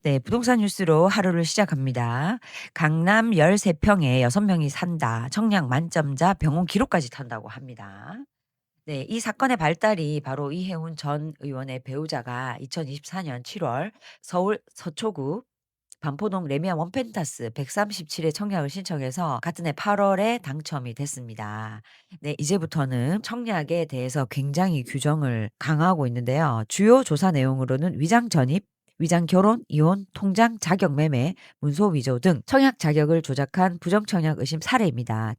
네, 부동산 뉴스로 하루를 시작합니다. 강남 13평에 6명이 산다. 청약 만점자 병원 기록까지 탄다고 합니다. 네, 이 사건의 발달이 바로 이해운 전 의원의 배우자가 2024년 7월 서울 서초구 반포동 레미안 원펜타스 137의 청약을 신청해서 같은 해 8월에 당첨이 됐습니다. 네, 이제부터는 청약에 대해서 굉장히 규정을 강화하고 있는데요. 주요 조사 내용으로는 위장 전입, 위장 결혼, 이혼, 통장 자격 매매, 문서 위조 등 청약 자격을 조작한 부정 청약 의심 사례입니다.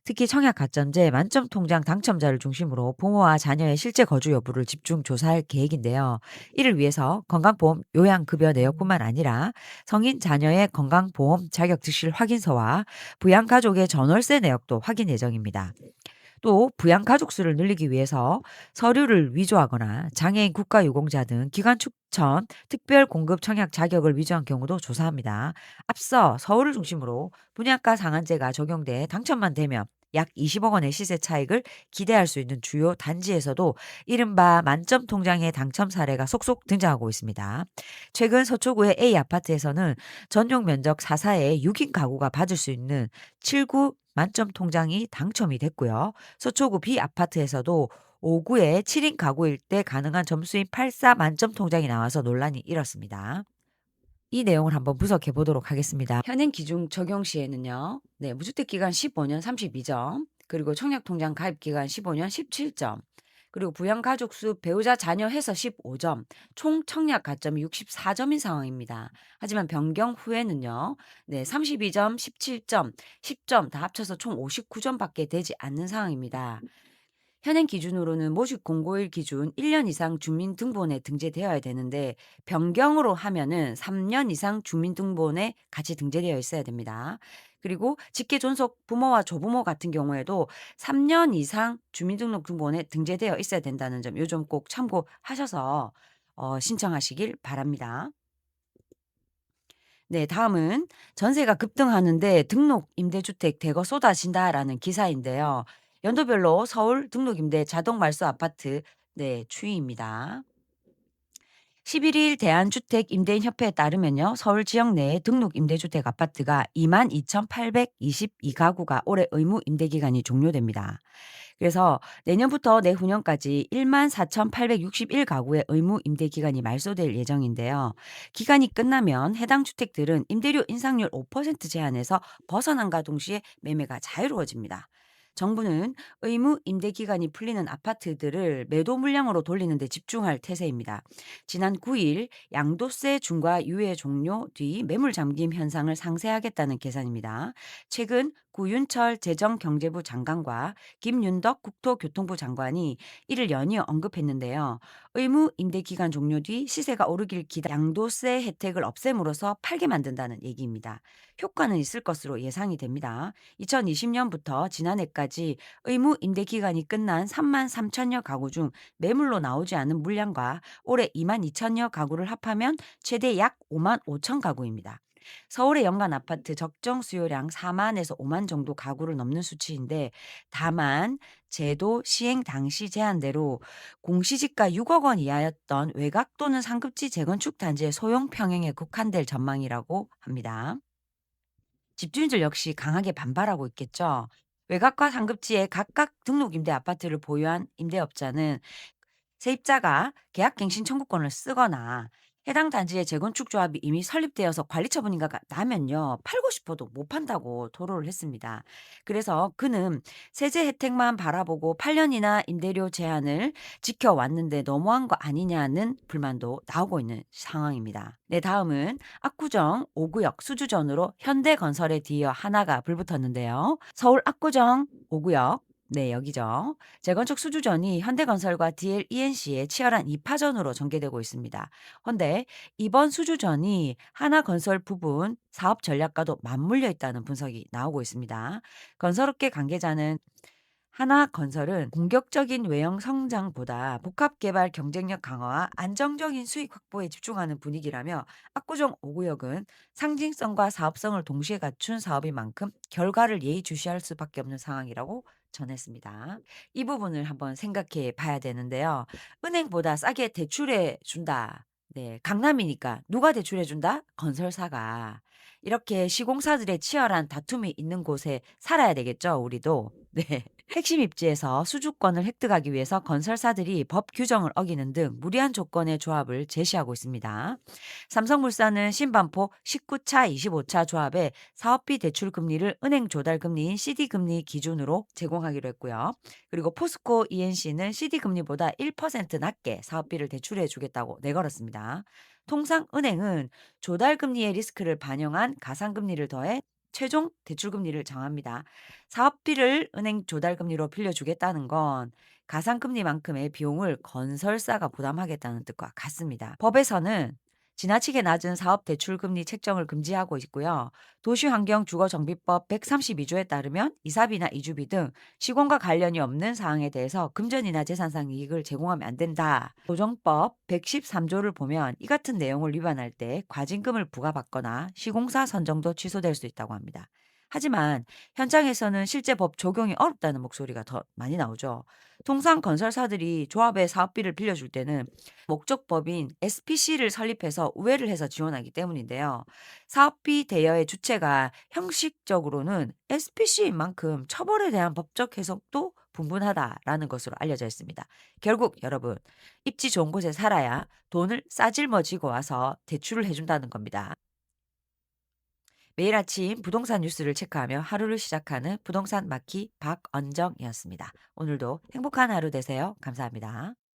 특히 청약 가점제 만점 통장 당첨자를 중심으로 부모와 자녀의 실제 거주 여부를 집중 조사할 계획인데요. 이를 위해서 건강보험 요양급여 내역뿐만 아니라 성인 자녀의 건강보험 자격 즉실 확인서와 부양가족의 전월세 내역도 확인 예정입니다. 또 부양가족 수를 늘리기 위해서 서류를 위조하거나 장애인 국가유공자 등 기관 추천 특별 공급 청약 자격을 위조한 경우도 조사합니다. 앞서 서울을 중심으로 분양가 상한제가 적용돼 당첨만 되면 약 20억 원의 시세 차익을 기대할 수 있는 주요 단지에서도 이른바 만점 통장의 당첨 사례가 속속 등장하고 있습니다. 최근 서초구의 A 아파트에서는 전용 면적 4사의 6인 가구가 받을 수 있는 7구 만점 통장이 당첨이 됐고요. 서초구 B 아파트에서도 5구의 7인 가구일 때 가능한 점수인 84 만점 통장이 나와서 논란이 일었습니다. 이 내용을 한번 분석해 보도록 하겠습니다. 현행 기준 적용 시에는요. 네, 무주택 기간 15년 32점, 그리고 청약 통장 가입 기간 15년 17점, 그리고 부양 가족 수 배우자 자녀 해서 15점, 총 청약 가점이 64점인 상황입니다. 하지만 변경 후에는요. 네, 32점, 17점, 10점 다 합쳐서 총 59점밖에 되지 않는 상황입니다. 현행 기준으로는 모집 공고일 기준 1년 이상 주민등본에 등재되어야 되는데 변경으로 하면은 3년 이상 주민등본에 같이 등재되어 있어야 됩니다. 그리고 직계 존속 부모와 조부모 같은 경우에도 3년 이상 주민등록등본에 등재되어 있어야 된다는 점 요점 꼭 참고하셔서 신청하시길 바랍니다. 네, 다음은 전세가 급등하는데 등록 임대주택 대거 쏟아진다라는 기사인데요. 연도별로 서울 등록 임대 자동 말소 아파트 네, 추이입니다. 11일 대한주택임대인협회에 따르면요. 서울 지역 내에 등록 임대주택 아파트가 22,822가구가 올해 의무 임대 기간이 종료됩니다. 그래서 내년부터 내후년까지 14,861가구의 의무 임대 기간이 말소될 예정인데요. 기간이 끝나면 해당 주택들은 임대료 인상률 5% 제한에서 벗어난과 동시에 매매가 자유로워집니다. 정부는 의무 임대 기간이 풀리는 아파트들을 매도 물량으로 돌리는 데 집중할 태세입니다. 지난 9일 양도세 중과 유예 종료 뒤 매물 잠김 현상을 상쇄하겠다는 계산입니다. 최근 구윤철 재정경제부 장관과 김윤덕 국토교통부 장관이 이를 연이어 언급했는데요. 의무 임대 기간 종료 뒤 시세가 오르길 기다 양도세 혜택을 없앰으로써 팔게 만든다는 얘기입니다. 효과는 있을 것으로 예상이 됩니다. 2020년부터 지난해까지 의무 임대 기간이 끝난 3만 3천여 가구 중 매물로 나오지 않은 물량과 올해 2만 2천여 가구를 합하면 최대 약 5만 5천 가구입니다. 서울의 연간 아파트 적정 수요량 4만에서 5만 정도 가구를 넘는 수치인데 다만 제도 시행 당시 제한대로 공시지가 6억 원 이하였던 외곽 또는 상급지 재건축 단지의 소형 평형에 국한될 전망이라고 합니다. 집주인들 역시 강하게 반발하고 있겠죠. 외곽과 상급지에 각각 등록 임대 아파트를 보유한 임대업자는 세입자가 계약갱신 청구권을 쓰거나 해당 단지의 재건축 조합이 이미 설립되어서 관리 처분인가 나면요. 팔고 싶어도 못 판다고 토로를 했습니다. 그래서 그는 세제 혜택만 바라보고 8년이나 임대료 제한을 지켜왔는데 너무한 거 아니냐는 불만도 나오고 있는 상황입니다. 네, 다음은 압구정 5구역 수주전으로 현대건설에 뒤이어 하나가 불붙었는데요. 서울 압구정 5구역 네, 여기죠. 재건축 수주전이 현대건설과 DLENC의 치열한 2파전으로 전개되고 있습니다. 그런데 이번 수주전이 하나건설 부분 사업 전략과도 맞물려 있다는 분석이 나오고 있습니다. 건설업계 관계자는 하나건설은 공격적인 외형 성장보다 복합개발 경쟁력 강화와 안정적인 수익 확보에 집중하는 분위기라며 압구정 5구역은 상징성과 사업성을 동시에 갖춘 사업인 만큼 결과를 예의주시할 수밖에 없는 상황이라고 전했습니다. 이 부분을 한번 생각해 봐야 되는데요. 은행보다 싸게 대출해 준다. 네. 강남이니까 누가 대출해 준다? 건설사가. 이렇게 시공사들의 치열한 다툼이 있는 곳에 살아야 되겠죠, 우리도. 네. 핵심 입지에서 수주권을 획득하기 위해서 건설사들이 법 규정을 어기는 등 무리한 조건의 조합을 제시하고 있습니다. 삼성물산은 신반포 19차, 25차 조합에 사업비 대출 금리를 은행 조달 금리인 CD 금리 기준으로 제공하기로 했고요. 그리고 포스코 ENC는 CD 금리보다 1% 낮게 사업비를 대출해 주겠다고 내걸었습니다. 통상은행은 조달 금리의 리스크를 반영한 가상금리를 더해 최종 대출 금리를 정합니다. 사업비를 은행 조달 금리로 빌려주겠다는 건 가상금리만큼의 비용을 건설사가 부담하겠다는 뜻과 같습니다. 법에서는 지나치게 낮은 사업 대출 금리 책정을 금지하고 있고요. 도시환경주거정비법 132조에 따르면 이사비나 이주비 등 시공과 관련이 없는 사항에 대해서 금전이나 재산상 이익을 제공하면 안 된다. 조정법 113조를 보면 이 같은 내용을 위반할 때 과징금을 부과받거나 시공사 선정도 취소될 수 있다고 합니다. 하지만 현장에서는 실제 법 적용이 어렵다는 목소리가 더 많이 나오죠. 통상 건설사들이 조합에 사업비를 빌려줄 때는 목적법인 SPC를 설립해서 우회를 해서 지원하기 때문인데요. 사업비 대여의 주체가 형식적으로는 SPC인 만큼 처벌에 대한 법적 해석도 분분하다라는 것으로 알려져 있습니다. 결국 여러분, 입지 좋은 곳에 살아야 돈을 싸질머지고 와서 대출을 해준다는 겁니다. 매일 아침 부동산 뉴스를 체크하며 하루를 시작하는 부동산 마키 박언정이었습니다. 오늘도 행복한 하루 되세요. 감사합니다.